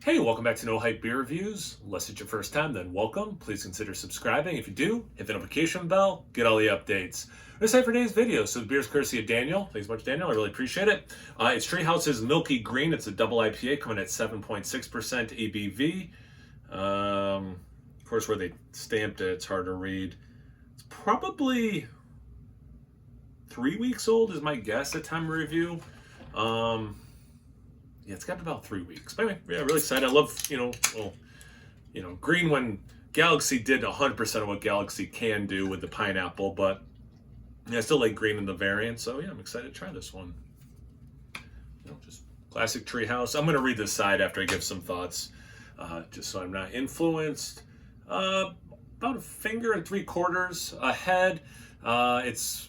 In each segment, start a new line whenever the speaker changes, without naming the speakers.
Hey, welcome back to No Hype Beer Reviews. Unless it's your first time, then welcome. Please consider subscribing. If you do, hit the notification bell, get all the updates. We're excited for today's video. So the beer's courtesy of Daniel. Thanks so much, Daniel. I really appreciate it. It's Treehouse's Milky Green. It's a double IPA coming at 7.6% ABV. Of course, where they stamped it, it's hard to read. It's probably 3 weeks old is my guess at time of review. Yeah, it's got about 3 weeks. But anyway, yeah, really excited. I love, green when Galaxy did 100% of what Galaxy can do with the pineapple, but yeah, I still like green in the variant. So yeah, I'm excited to try this one. Just classic Treehouse. I'm going to read this side after I give some thoughts, just so I'm not influenced. About a finger and 3/4 ahead. It's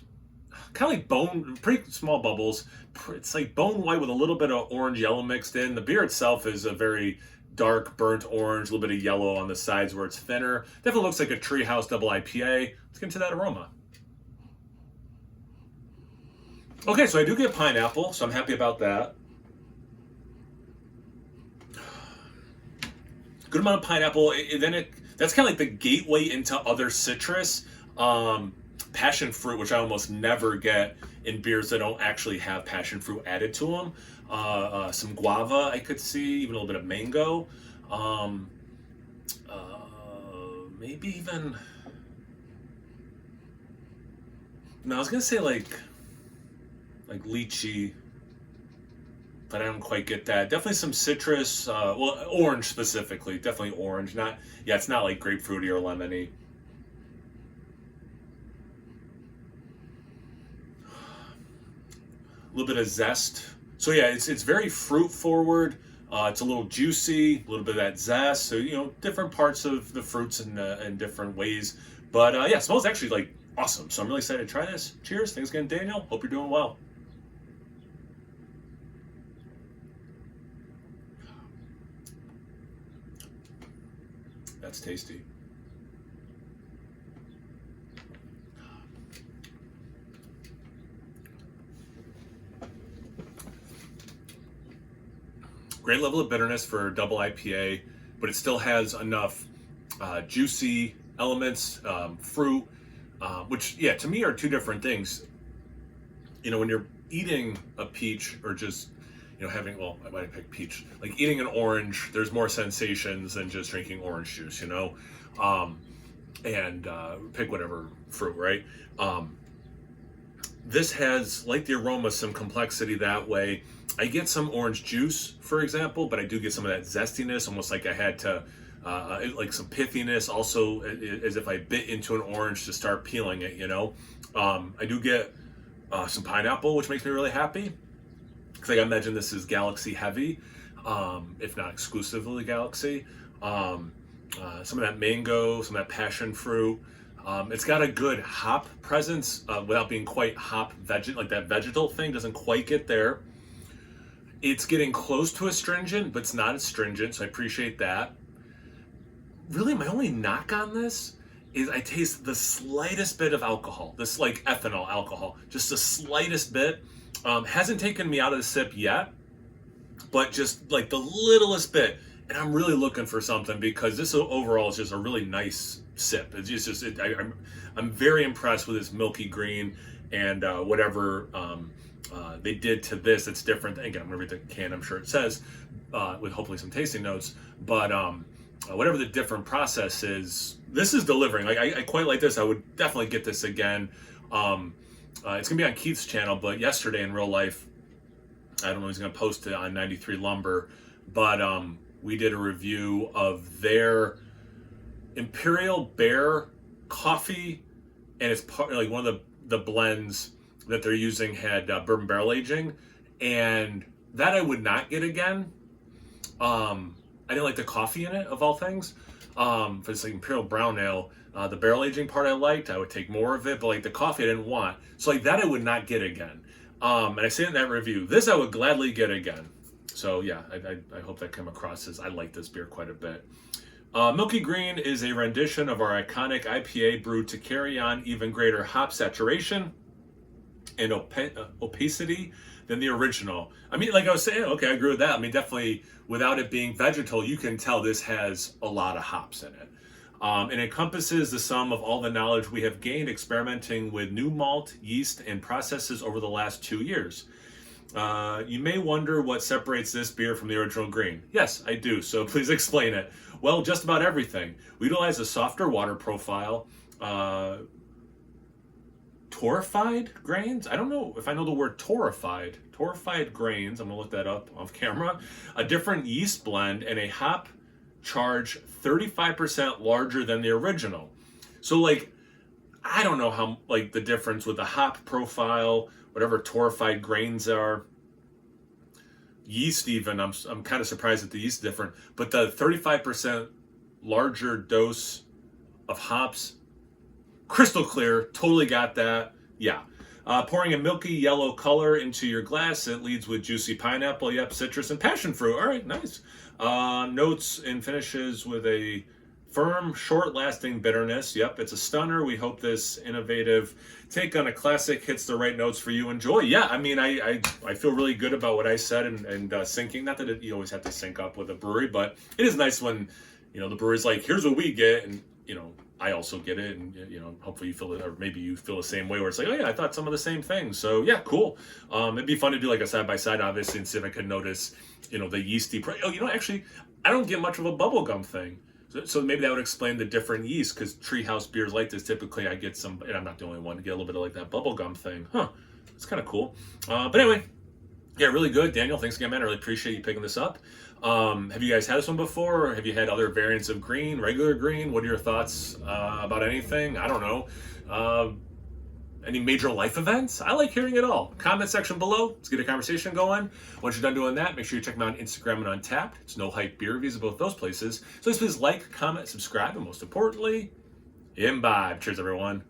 kind of like bone, pretty small bubbles. It's like bone white with a little bit of orange yellow mixed in. The beer itself is a very dark burnt orange, a little bit of yellow on the sides where it's thinner. Definitely looks like a Treehouse double IPA. Let's get into that aroma. Okay, so I do get pineapple, so I'm happy about that. Good amount of pineapple. That's kind of like the gateway into other citrus. Passion fruit, which I almost never get in beers that don't actually have passion fruit added to them. Some guava I could see, even a little bit of mango. Maybe even... No, I was going to say like lychee, but I don't quite get that. Definitely some citrus, orange specifically. Definitely orange. It's not like grapefruity or lemony. A little bit of zest. So yeah, it's very fruit forward. It's a little juicy, a little bit of that zest. So different parts of the fruits in different ways. But yeah, it smells actually like awesome. So I'm really excited to try this. Cheers. Thanks again, Daniel. Hope you're doing well. That's tasty. Great level of bitterness for double IPA, but it still has enough juicy elements, fruit, which, yeah, to me are two different things. When you're eating a peach or just, having, well, I might pick peach, like eating an orange, there's more sensations than just drinking orange juice, and pick whatever fruit, right? This has, like the aroma, some complexity that way. I get some orange juice, for example, but I do get some of that zestiness, almost like I had to, like some pithiness, also as if I bit into an orange to start peeling it, I do get some pineapple, which makes me really happy, because I imagine this is Galaxy heavy, if not exclusively Galaxy. Some of that mango, some of that passion fruit. It's got a good hop presence without being quite like that vegetal thing doesn't quite get there. It's getting close to astringent, but it's not astringent, so I appreciate that. Really, my only knock on this is I taste the slightest bit of alcohol, this like ethanol alcohol, just the slightest bit. Hasn't taken me out of the sip yet, but just like the littlest bit. And I'm really looking for something, because this overall is just a really nice sip. It's just I'm very impressed with this Milky Green, and whatever they did to this, it's different. Again, I'm gonna read the can. I'm sure it says with hopefully some tasting notes. But whatever the different process is, this is delivering. Like I quite like this. I would definitely get this again. It's gonna be on Keith's channel, but yesterday in real life, I don't know if he's gonna post it on 93 Lumber, but we did a review of their Imperial Bear coffee, and it's part like one of the blends that they're using had bourbon barrel aging, and that I would not get again. I didn't like the coffee in it, of all things. If it's like Imperial Brown Ale, the barrel aging part I liked, I would take more of it, but like the coffee I didn't want. So like that I would not get again. And I say in that review, this I would gladly get again. So yeah, I hope that came across as I like this beer quite a bit. Milky Green is a rendition of our iconic IPA brewed to carry on even greater hop saturation and opacity than the original. I mean, like I was saying, okay, I agree with that. I mean, definitely without it being vegetal, you can tell this has a lot of hops in it. It encompasses the sum of all the knowledge we have gained experimenting with new malt, yeast, and processes over the last 2 years. You may wonder what separates this beer from the original green. Yes, I do, so please explain it. Well, just about everything. We utilize a softer water profile, torrefied grains. I don't know if I know the word torrefied. Torrefied grains, I'm gonna look that up off camera. A different yeast blend and a hop charge 35% larger than the original. So like, I don't know how, like, the difference with the hop profile, whatever torrefied grains are, yeast even, I'm kind of surprised that the yeast is different, but the 35% larger dose of hops, crystal clear, totally got that. Yeah. Pouring a milky yellow color into your glass, it leads with juicy pineapple, yep, citrus, and passion fruit. All right, nice. Notes and finishes with a firm, short-lasting bitterness. Yep, it's a stunner. We hope this innovative take on a classic hits the right notes for you. Enjoy. Yeah, I mean, I feel really good about what I said and syncing. Not that you always have to sync up with a brewery, but it is nice when, you know, the brewery's like, here's what we get, and, you know, I also get it, and, you know, hopefully you feel it, or maybe you feel the same way, where it's like, oh yeah, I thought some of the same things. So yeah, cool. It'd be fun to do like a side-by-side, obviously, and see if I could notice, you know, the yeasty, oh, you know, actually, I don't get much of a bubblegum thing. So maybe that would explain the different yeast, because treehouse beers like this, typically I get some, and I'm not the only one, to get a little bit of like that bubblegum thing. Huh, it's kind of cool. But anyway, yeah, really good. Daniel, thanks again, man. I really appreciate you picking this up. Have you guys had this one before? Or have you had other variants of green, regular green? What are your thoughts about anything? I don't know. Any major life events? I like hearing it all. Comment section below. Let's get a conversation going. Once you're done doing that, make sure you check me out on Instagram and Untapped. It's No Hype Beer Reviews at both those places. So please like, comment, subscribe, and most importantly, imbibe. Cheers, everyone.